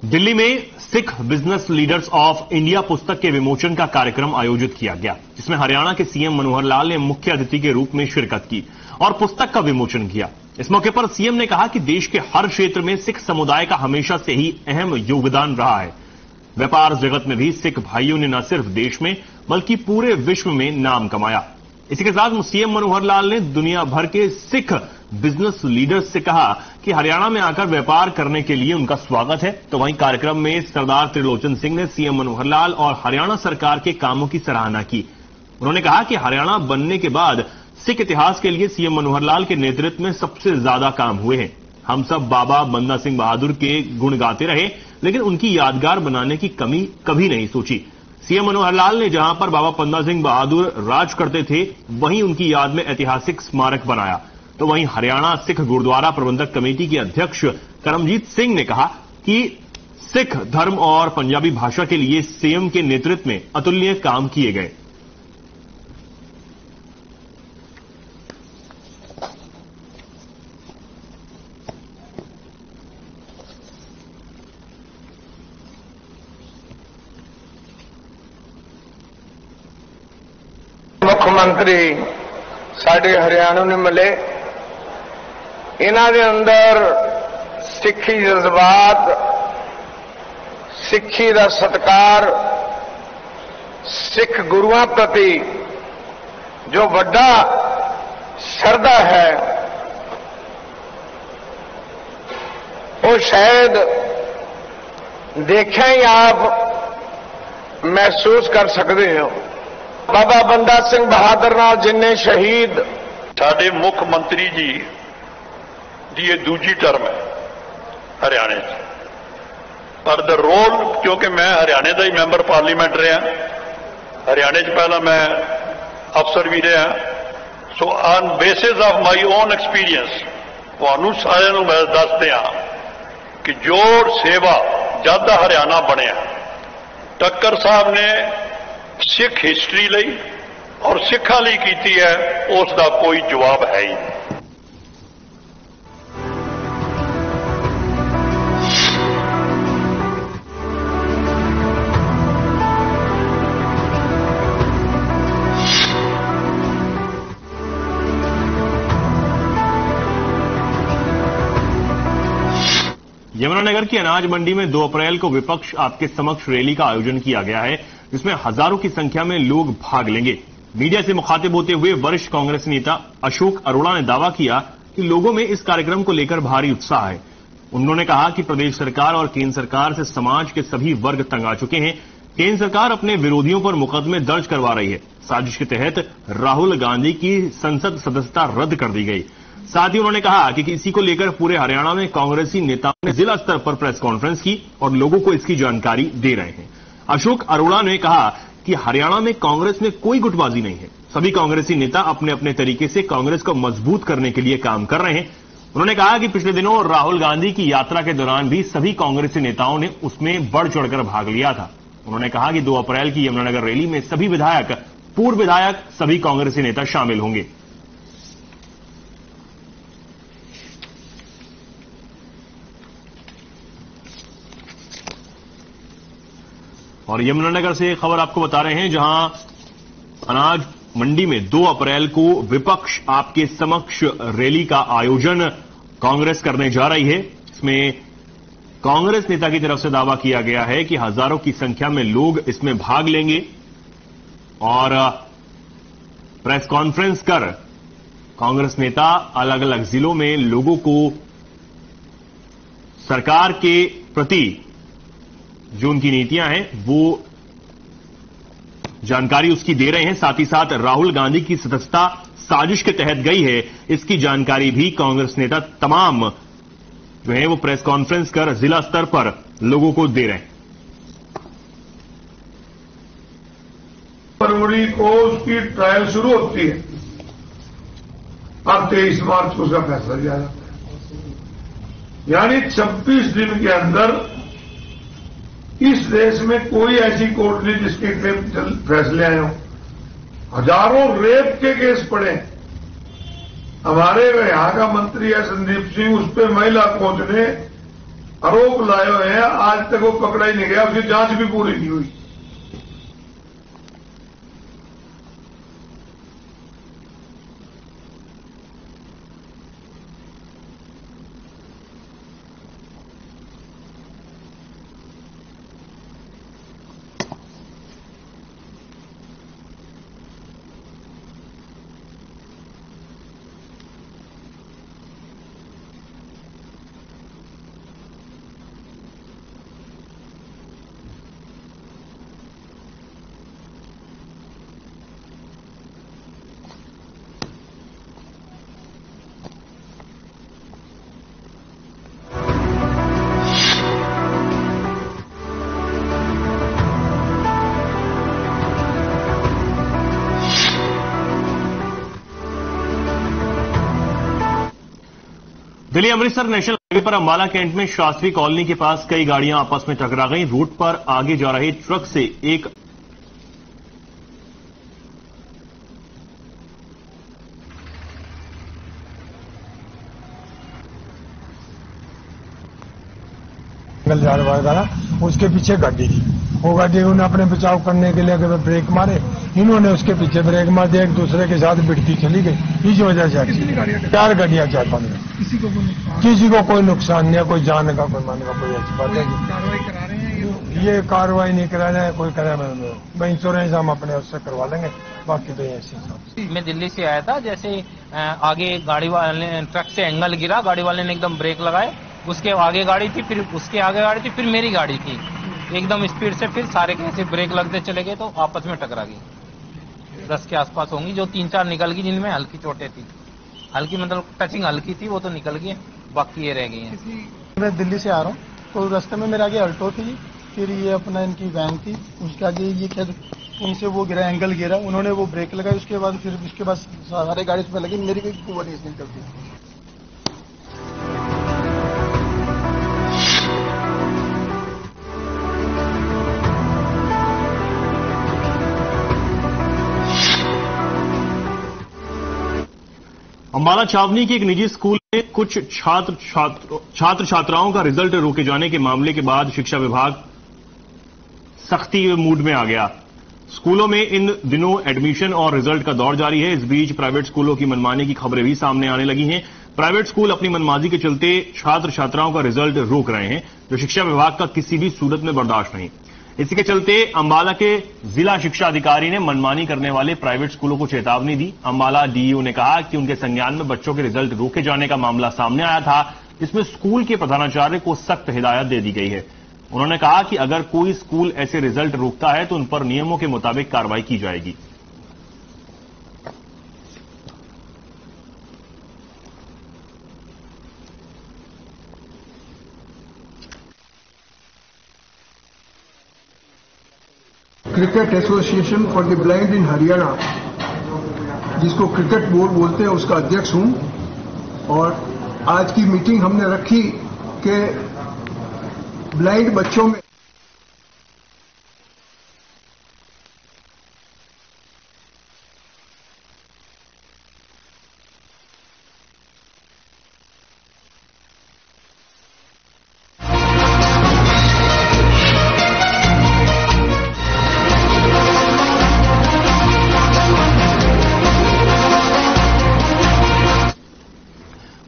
दिल्ली में Sikh business leaders of India पुस्तक के विमोचन का कार्यक्रम आयोजित किया गया, जिसमें हरियाणा के सीएम मनोहर लाल ने मुख्य अतिथि के रूप में शिरकत की और पुस्तक का विमोचन किया। इस मौके पर सीएम ने कहा कि देश के हर क्षेत्र में सिख समुदाय का हमेशा से ही अहम योगदान रहा है। व्यापार जगत में भी सिख भाइयों ने न सिर्फ देश में बल्कि पूरे विश्व में नाम कमाया। इसी के साथ सीएम मनोहर लाल ने दुनिया भर के सिख बिजनेस लीडर्स से कहा कि हरियाणा में आकर व्यापार करने के लिए उनका स्वागत है। तो वहीं कार्यक्रम में सरदार त्रिलोचन सिंह ने सीएम मनोहर लाल और हरियाणा सरकार के कामों की सराहना की। उन्होंने कहा कि हरियाणा बनने के बाद सिख इतिहास के लिए सीएम मनोहर लाल के नेतृत्व में सबसे ज्यादा काम हुए हैं। हम सब बाबा बंदा सिंह बहादुर के गुण गाते रहे, लेकिन उनकी यादगार बनाने की कमी कभी नहीं सोची। सीएम मनोहर लाल ने जहां पर बाबा बंदा सिंह बहादुर राज करते थे, वहीं उनकी याद में ऐतिहासिक स्मारक बनाया। तो वहीं हरियाणा सिख गुरुद्वारा प्रबंधक कमेटी के अध्यक्ष करमजीत सिंह ने कहा कि सिख धर्म और पंजाबी भाषा के लिए सीएम के नेतृत्व में अतुलनीय काम किए गए। मुख्यमंत्री साडे हरियाणा ने मिले, इन्हां दे अंदर सिक्खी जज्बात, सिक्खी दा सत्कार, सिख गुरुआं प्रति जो वड्डा श्रद्धा है, वो शायद देखिया ही आप महसूस कर सकते हो। बाबा बंदा सिंह बहादुर नाल जिन्ने शहीद साडे मुख मंत्री जी दी ये दूजी टर्म है हरियाणे च, पर द रोल, क्योंकि मैं हरियाणे का ही मैंबर पार्लीमेंट रहा, हरियाणे च पहला मैं अफसर भी रहा, so on basis of my own experience तुहानू सारिਆਂ ਨੂੰ मैं दस दिया कि जो सेवा जद दा हरियाणा बनया, टक्कर साहब ने सिख हिस्टरी लई और सिखां लई कीती है, उसका कोई जवाब है ही नहीं। यमुनानगर की अनाज मंडी में 2 अप्रैल को विपक्ष आपके समक्ष रैली का आयोजन किया गया है, जिसमें हजारों की संख्या में लोग भाग लेंगे। मीडिया से मुखातिब होते हुए वरिष्ठ कांग्रेस नेता अशोक अरोड़ा ने दावा किया कि लोगों में इस कार्यक्रम को लेकर भारी उत्साह है। उन्होंने कहा कि प्रदेश सरकार और केंद्र सरकार से समाज के सभी वर्ग तंग आ चुके हैं। केंद्र सरकार अपने विरोधियों पर मुकदमे दर्ज करवा रही है। साजिश के तहत राहुल गांधी की संसद सदस्यता रद्द कर दी गई। साथ ही उन्होंने कहा कि इसी को लेकर पूरे हरियाणा में कांग्रेसी नेताओं ने जिला स्तर पर प्रेस कॉन्फ्रेंस की और लोगों को इसकी जानकारी दे रहे हैं। अशोक अरोड़ा ने कहा कि हरियाणा में कांग्रेस में कोई गुटबाजी नहीं है। सभी कांग्रेसी नेता अपने अपने तरीके से कांग्रेस को मजबूत करने के लिए काम कर रहे हैं। उन्होंने कहा कि पिछले दिनों राहुल गांधी की यात्रा के दौरान भी सभी कांग्रेसी नेताओं ने उसमें बढ़ चढ़कर भाग लिया था। उन्होंने कहा कि 2 अप्रैल की यमुनानगर रैली में सभी विधायक, पूर्व विधायक, सभी कांग्रेसी नेता शामिल होंगे। और यमुनानगर से खबर आपको बता रहे हैं, जहां अनाज मंडी में 2 अप्रैल को विपक्ष आपके समक्ष रैली का आयोजन कांग्रेस करने जा रही है। इसमें कांग्रेस नेता की तरफ से दावा किया गया है कि हजारों की संख्या में लोग इसमें भाग लेंगे और प्रेस कॉन्फ्रेंस कर कांग्रेस नेता अलग अलग जिलों में लोगों को सरकार के प्रति जो उनकी नीतियां हैं वो जानकारी उसकी दे रहे हैं। साथ ही साथ राहुल गांधी की सदस्यता साजिश के तहत गई है, इसकी जानकारी भी कांग्रेस नेता तमाम जो है वो प्रेस कॉन्फ्रेंस कर जिला स्तर पर लोगों को दे रहे हैं। फरवरी को उसकी ट्रायल शुरू होती है, अब 23 मार्च को उसका फैसला लिया जाता है। यानी 26 दिन के अंदर इस देश में कोई ऐसी कोर्ट नहीं जिसके फैसले आए हों। हजारों रेप के केस पड़े, हमारे यहां का मंत्री है संदीप सिंह, उस पर महिला कोच ने आरोप लाए हुए हैं, आज तक वो पकड़ा ही नहीं गया, उसकी जांच भी पूरी नहीं हुई। दिल्ली अमृतसर नेशनल हाईवे पर अंबाला कैंट में शास्त्री कॉलोनी के पास कई गाड़ियां आपस में टकरा गईं। रूट पर आगे जा रहे ट्रक से एक जा रहा था, उसके पीछे गाड़ी थी। वो गाड़ी उन्हें अपने बचाव करने के लिए अगर ब्रेक मारे, इन्होंने उसके पीछे ब्रेक मार दिया, एक दूसरे के साथ भिड़ती चली गई। इस वजह से 4 गाड़ियां 4-5 में किसी को कोई नुकसान नहीं है, कोई जान का कोई मान का कोई ऐसी बात है। ये कार्रवाई नहीं करा रहे हैं, कोई करे मैं इंश्योरेंस हम अपने उससे करवा लेंगे, बाकी तो ऐसे। मैं दिल्ली से आया था, जैसे आगे गाड़ी वाले ट्रक से एंगल गिरा, गाड़ी वाले ने एकदम ब्रेक लगाए, उसके आगे गाड़ी थी, फिर उसके आगे गाड़ी थी, फिर मेरी गाड़ी थी, एकदम स्पीड से फिर सारे कैसे ब्रेक लगते चले गए तो आपस में टकरा गई। 10 के आसपास होंगी, जो 3-4 निकल गई, जिनमें हल्की चोटें थी, हल्की मतलब टचिंग हल्की थी, वो तो निकल गई, बाकी ये रह गई हैं। मैं दिल्ली से आ रहा हूँ, तो रास्ते में मेरे आगे अल्टो थी, फिर ये अपना इनकी वैन थी, उसके आगे ये क्या उनसे वो गिरा, एंगल गिरा, उन्होंने वो ब्रेक लगाई, उसके बाद फिर उसके बाद सारे गाड़ी उसमें लगी, मेरी कोई कुआ नहीं इसमें चलती। अंबाला छावनी के एक निजी स्कूल में कुछ छात्र छात्राओं का रिजल्ट रोके जाने के मामले के बाद शिक्षा विभाग सख्ती मूड में आ गया। स्कूलों में इन दिनों एडमिशन और रिजल्ट का दौर जारी है। इस बीच प्राइवेट स्कूलों की मनमानी की खबरें भी सामने आने लगी हैं। प्राइवेट स्कूल अपनी मनमानी के चलते छात्र छात्राओं का रिजल्ट रोक रहे हैं, जो शिक्षा विभाग का किसी भी सूरत में बर्दाश्त नहीं। इसी के चलते अंबाला के जिला शिक्षा अधिकारी ने मनमानी करने वाले प्राइवेट स्कूलों को चेतावनी दी। अंबाला डीईओ ने कहा कि उनके संज्ञान में बच्चों के रिजल्ट रोके जाने का मामला सामने आया था, जिसमें स्कूल के प्रधानाचार्य को सख्त हिदायत दे दी गई है। उन्होंने कहा कि अगर कोई स्कूल ऐसे रिजल्ट रोकता है तो उन पर नियमों के मुताबिक कार्रवाई की जाएगी। Cricket association for the blind इन हरियाणा, जिसको क्रिकेट बोर्ड बोलते हैं, उसका अध्यक्ष हूं। और आज की मीटिंग हमने रखी कि ब्लाइंड बच्चों में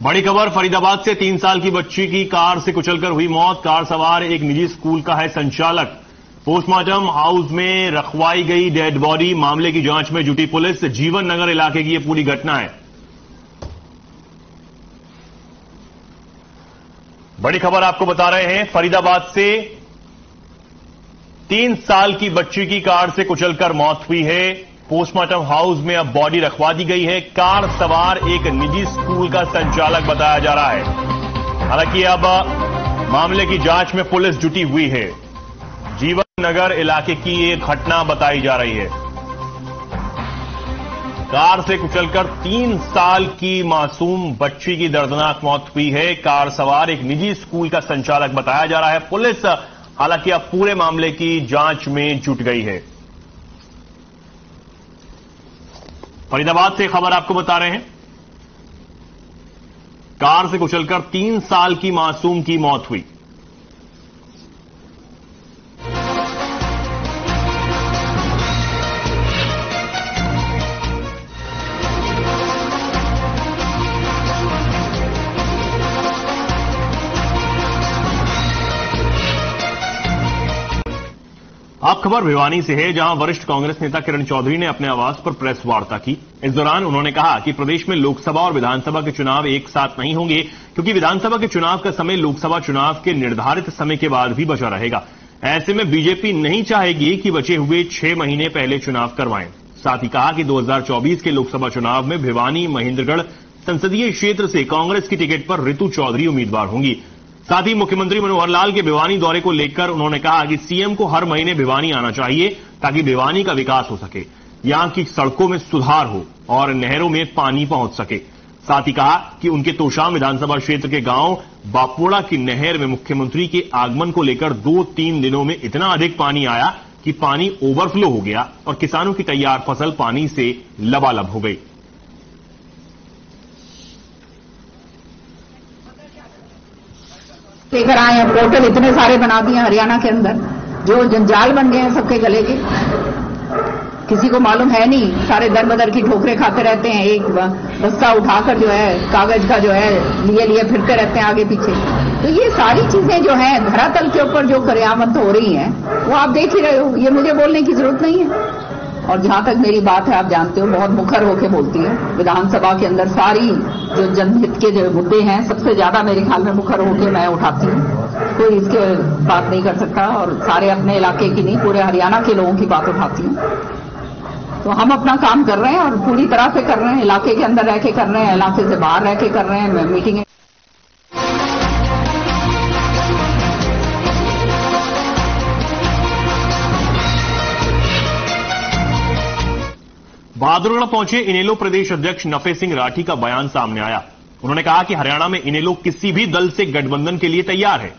बड़ी खबर फरीदाबाद से 3 साल की बच्ची की कार से कुचलकर हुई मौत। कार सवार एक निजी स्कूल का है संचालक। पोस्टमार्टम हाउस में रखवाई गई डेड बॉडी। मामले की जांच में जुटी पुलिस। जीवन नगर इलाके की यह पूरी घटना है। बड़ी खबर आपको बता रहे हैं, फरीदाबाद से 3 साल की बच्ची की कार से कुचलकर मौत हुई है। पोस्टमार्टम हाउस में अब बॉडी रखवा दी गई है। कार सवार एक निजी स्कूल का संचालक बताया जा रहा है। हालांकि अब मामले की जांच में पुलिस जुटी हुई है। जीवन नगर इलाके की ये घटना बताई जा रही है। कार से कुचलकर 3 साल की मासूम बच्ची की दर्दनाक मौत हुई है। कार सवार एक निजी स्कूल का संचालक बताया जा रहा है। पुलिस हालांकि अब पूरे मामले की जांच में जुट गई है। फरीदाबाद से खबर आपको बता रहे हैं, कार से कुचलकर 3 साल की मासूम की मौत हुई। अब खबर भिवानी से है, जहां वरिष्ठ कांग्रेस नेता किरण चौधरी ने अपने आवास पर प्रेस वार्ता की। इस दौरान उन्होंने कहा कि प्रदेश में लोकसभा और विधानसभा के चुनाव एक साथ नहीं होंगे, क्योंकि विधानसभा के चुनाव का समय लोकसभा चुनाव के निर्धारित समय के बाद भी बचा रहेगा। ऐसे में बीजेपी नहीं चाहेगी कि बचे हुए 6 महीने पहले चुनाव करवाएं। साथ ही कहा कि 2024 के लोकसभा चुनाव में भिवानी महेंद्रगढ़ संसदीय क्षेत्र से कांग्रेस की टिकट पर ऋतु चौधरी उम्मीदवार होंगी। साथ ही मुख्यमंत्री मनोहर लाल के भिवानी दौरे को लेकर उन्होंने कहा कि सीएम को हर महीने भिवानी आना चाहिए, ताकि भिवानी का विकास हो सके, यहां की सड़कों में सुधार हो और नहरों में पानी पहुंच सके। साथ ही कहा कि उनके तोशाम विधानसभा क्षेत्र के गांव बापोड़ा की नहर में मुख्यमंत्री के आगमन को लेकर 2-3 दिनों में इतना अधिक पानी आया कि पानी ओवरफ्लो हो गया और किसानों की तैयार फसल पानी से लबालब हो गई। लेकर आए हैं, पोर्टल इतने सारे बना दिए हरियाणा के अंदर, जो जंजाल बन गए हैं सबके गले के। किसी को मालूम है नहीं, सारे दर बदर की ठोकरें खाते रहते हैं, एक बस्ता उठाकर जो है कागज का जो है लिए फिरते रहते हैं आगे पीछे। तो ये सारी चीजें जो है धरातल के ऊपर जो क्रियामत हो रही हैं, वो आप देख ही रहे हो, ये मुझे बोलने की जरूरत नहीं है। और जहां तक मेरी बात है, आप जानते हो बहुत मुखर होकर बोलती है। विधानसभा के अंदर सारी जो जनहित के जो मुद्दे हैं, सबसे ज्यादा मेरे ख्याल में मुखर होकर मैं उठाती हूँ। कोई इसके बात नहीं कर सकता, और सारे अपने इलाके की नहीं, पूरे हरियाणा के लोगों की बात उठाती हूँ। तो हम अपना काम कर रहे हैं और पूरी तरह से कर रहे हैं, इलाके के अंदर रह के कर रहे हैं, इलाके से बाहर रह के कर रहे हैं, मीटिंगें। बहादुरगढ़ पहुंचे इनेलो प्रदेश अध्यक्ष नफे सिंह राठी का बयान सामने आया। उन्होंने कहा कि हरियाणा में इनेलो किसी भी दल से गठबंधन के लिए तैयार है।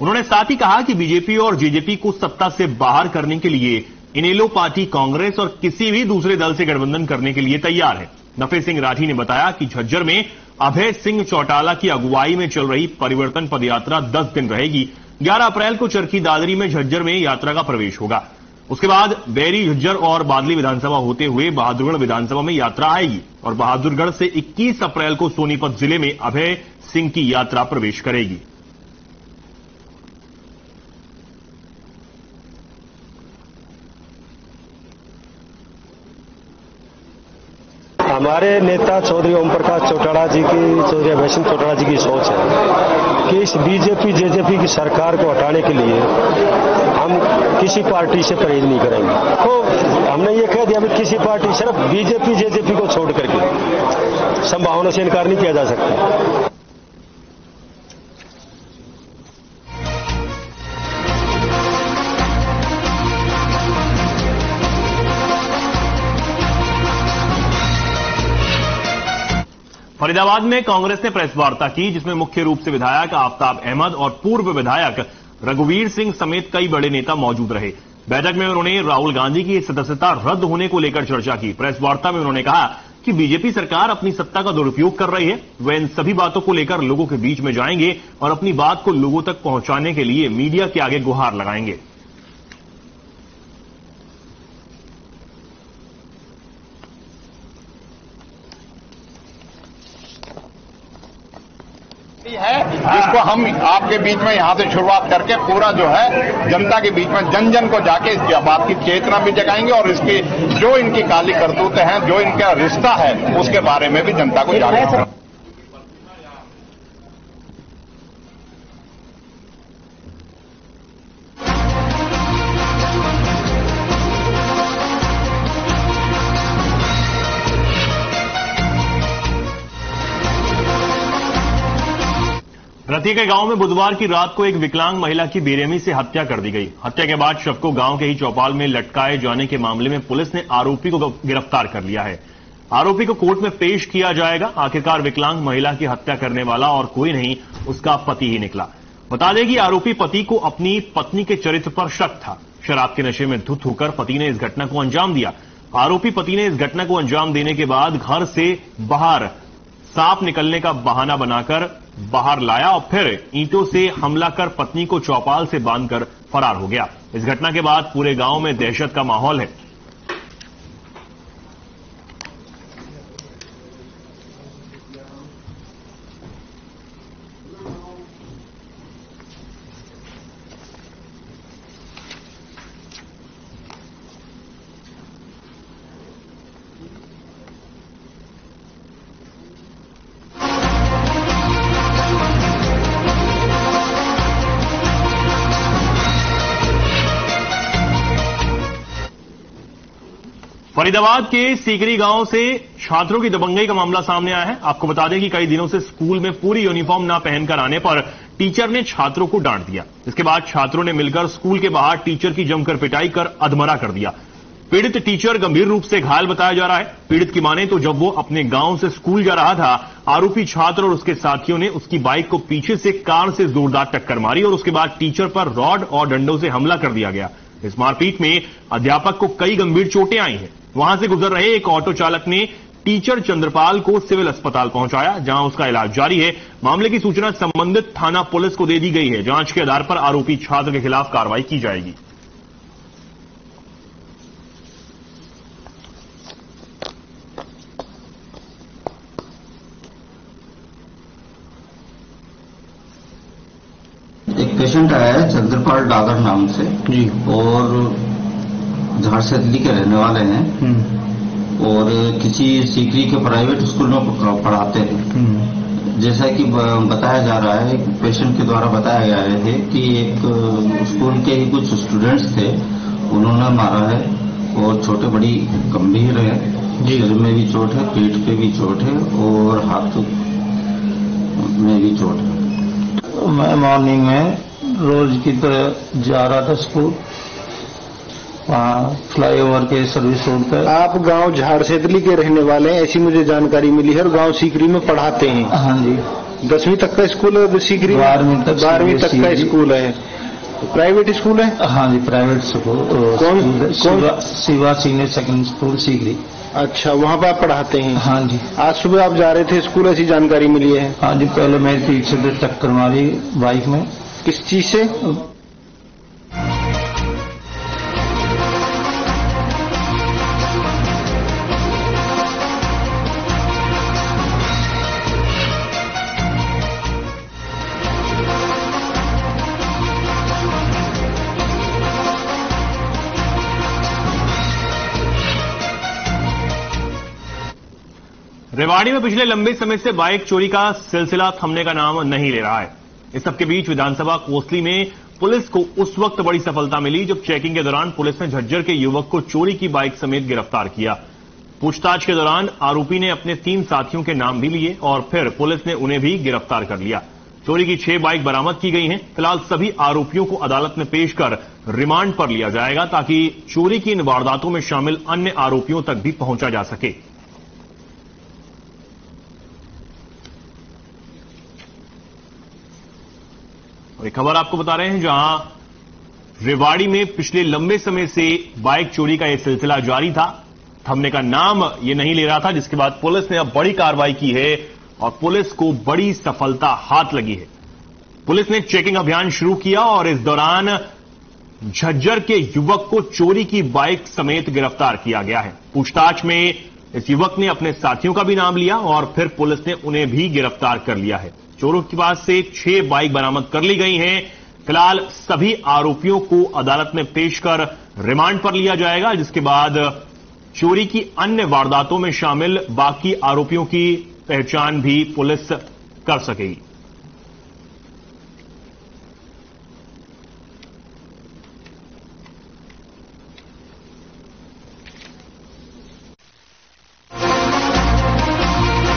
उन्होंने साथ ही कहा कि बीजेपी और जेजेपी को सत्ता से बाहर करने के लिए इनेलो पार्टी कांग्रेस और किसी भी दूसरे दल से गठबंधन करने के लिए तैयार है। नफे सिंह राठी ने बताया कि झज्जर में अभय सिंह चौटाला की अगुवाई में चल रही परिवर्तन पदयात्रा 10 दिन रहेगी। 11 अप्रैल को चरखी दादरी में झज्जर में यात्रा का प्रवेश होगा। उसके बाद बैरी, झज्जर और बादली विधानसभा होते हुए बहादुरगढ़ विधानसभा में यात्रा आएगी और बहादुरगढ़ से 21 अप्रैल को सोनीपत जिले में अभय सिंह की यात्रा प्रवेश करेगी। हमारे नेता चौधरी ओम प्रकाश चौटाला जी की, चौधरी अभय सिंह चौटाला जी की सोच है कि इस बीजेपी जेजेपी की सरकार को हटाने के लिए हम किसी पार्टी से परहेज नहीं करेंगे। तो हमने ये कह दिया कि किसी पार्टी, सिर्फ बीजेपी जेजेपी को छोड़ करके संभावना से इनकार नहीं किया जा सकता। फरीदाबाद में कांग्रेस ने प्रेस वार्ता की, जिसमें मुख्य रूप से विधायक आफ्ताब अहमद और पूर्व विधायक रघुवीर सिंह समेत कई बड़े नेता मौजूद रहे। बैठक में उन्होंने राहुल गांधी की सदस्यता रद्द होने को लेकर चर्चा की। प्रेस वार्ता में उन्होंने कहा कि बीजेपी सरकार अपनी सत्ता का दुरुपयोग कर रही है। वे इन सभी बातों को लेकर लोगों के बीच में जाएंगे और अपनी बात को लोगों तक पहुंचाने के लिए मीडिया के आगे गुहार लगाएंगे। है जिसको हम आपके बीच में यहां से शुरुआत करके पूरा जो है जनता के बीच में जन जन को जाके इस बात की चेतना भी जगाएंगे और इसकी जो इनकी काली करतूतें हैं, जो इनका रिश्ता है, उसके बारे में भी जनता को जागरूक करेंगे। रतिया के गांव में बुधवार की रात को एक विकलांग महिला की बेरहमी से हत्या कर दी गई। हत्या के बाद शव को गांव के ही चौपाल में लटकाए जाने के मामले में पुलिस ने आरोपी को गिरफ्तार कर लिया है। आरोपी को कोर्ट में पेश किया जाएगा। आखिरकार विकलांग महिला की हत्या करने वाला और कोई नहीं, उसका पति ही निकला। बता दें कि आरोपी पति को अपनी पत्नी के चरित्र पर शक था। शराब के नशे में धुत होकर पति ने इस घटना को अंजाम दिया। आरोपी पति ने इस घटना को अंजाम देने के बाद घर से बाहर सांप निकलने का बहाना बनाकर बाहर लाया और फिर ईंटों से हमला कर पत्नी को चौपाल से बांधकर फरार हो गया। इस घटना के बाद पूरे गांव में दहशत का माहौल है। फरीदाबाद के सीकरी गांव से छात्रों की दबंगई का मामला सामने आया है। आपको बता दें कि कई दिनों से स्कूल में पूरी यूनिफॉर्म ना पहनकर आने पर टीचर ने छात्रों को डांट दिया। इसके बाद छात्रों ने मिलकर स्कूल के बाहर टीचर की जमकर पिटाई कर अधमरा कर दिया। पीड़ित टीचर गंभीर रूप से घायल बताया जा रहा है। पीड़ित की माने तो जब वो अपने गांव से स्कूल जा रहा था, आरोपी छात्र और उसके साथियों ने उसकी बाइक को पीछे से कार से जोरदार टक्कर मारी और उसके बाद टीचर पर रॉड और डंडों से हमला कर दिया गया। इस मारपीट में अध्यापक को कई गंभीर चोटें आई हैं। वहां से गुजर रहे एक ऑटो चालक ने टीचर चंद्रपाल को सिविल अस्पताल पहुंचाया, जहां उसका इलाज जारी है। मामले की सूचना संबंधित थाना पुलिस को दे दी गई है। जांच के आधार पर आरोपी छात्र के खिलाफ कार्रवाई की जाएगी। एक पेशेंट आया है चंद्रपाल डागर नाम से जी, और झारसदली के रहने वाले हैं और किसी सीकरी के प्राइवेट स्कूल में पढ़ाते हैं। जैसा कि बताया जा रहा है, पेशेंट के द्वारा बताया गया है कि एक स्कूल के ही कुछ स्टूडेंट्स थे, उन्होंने मारा है और छोटे बड़ी गंभीर है। सिर में भी चोट है, पेट पे भी चोट है और हाथ में भी चोट है। मैं मॉर्निंग में रोज की तरह जा रहा था स्कूल, वहाँ फ्लाईओवर के सर्विस रोड पर। आप गांव झारसेदली के रहने वाले हैं, ऐसी मुझे जानकारी मिली है। और गांव सीकरी में पढ़ाते हैं? हाँ जी। 10वीं तक का स्कूल है सीकरी? 12वीं तक का स्कूल है। प्राइवेट स्कूल है? हाँ जी, प्राइवेट स्कूल। कौन? Shiva senior secondary school Sikri. अच्छा, वहाँ पर आप पढ़ाते हैं? हाँ जी। आज सुबह आप जा रहे थे स्कूल, ऐसी जानकारी मिली है? हाँ जी, पहले मेरे पीछे से टक्कर मारी बाइक में। किस चीज से? रेवाड़ी में पिछले लंबे समय से बाइक चोरी का सिलसिला थमने का नाम नहीं ले रहा है। इस सबके बीच विधानसभा कोसली में पुलिस को उस वक्त बड़ी सफलता मिली जब चेकिंग के दौरान पुलिस ने झज्जर के युवक को चोरी की बाइक समेत गिरफ्तार किया। पूछताछ के दौरान आरोपी ने अपने 3 साथियों के नाम भी लिए और फिर पुलिस ने उन्हें भी गिरफ्तार कर लिया। चोरी की 6 बाइक बरामद की गई हैं। फिलहाल सभी आरोपियों को अदालत में पेश कर रिमांड पर लिया जाएगा ताकि चोरी की इन वारदातों में शामिल अन्य आरोपियों तक भी पहुंचा जा सके। एक खबर आपको बता रहे हैं, जहां रेवाड़ी में पिछले लंबे समय से बाइक चोरी का यह सिलसिला जारी था, थमने का नाम ये नहीं ले रहा था, जिसके बाद पुलिस ने अब बड़ी कार्रवाई की है और पुलिस को बड़ी सफलता हाथ लगी है। पुलिस ने चेकिंग अभियान शुरू किया और इस दौरान झज्जर के युवक को चोरी की बाइक समेत गिरफ्तार किया गया है। पूछताछ में इस युवक ने अपने साथियों का भी नाम लिया और फिर पुलिस ने उन्हें भी गिरफ्तार कर लिया है। चोरों के पास से 6 बाइक बरामद कर ली गई हैं। फिलहाल सभी आरोपियों को अदालत में पेश कर रिमांड पर लिया जाएगा, जिसके बाद चोरी की अन्य वारदातों में शामिल बाकी आरोपियों की पहचान भी पुलिस कर सकेगी।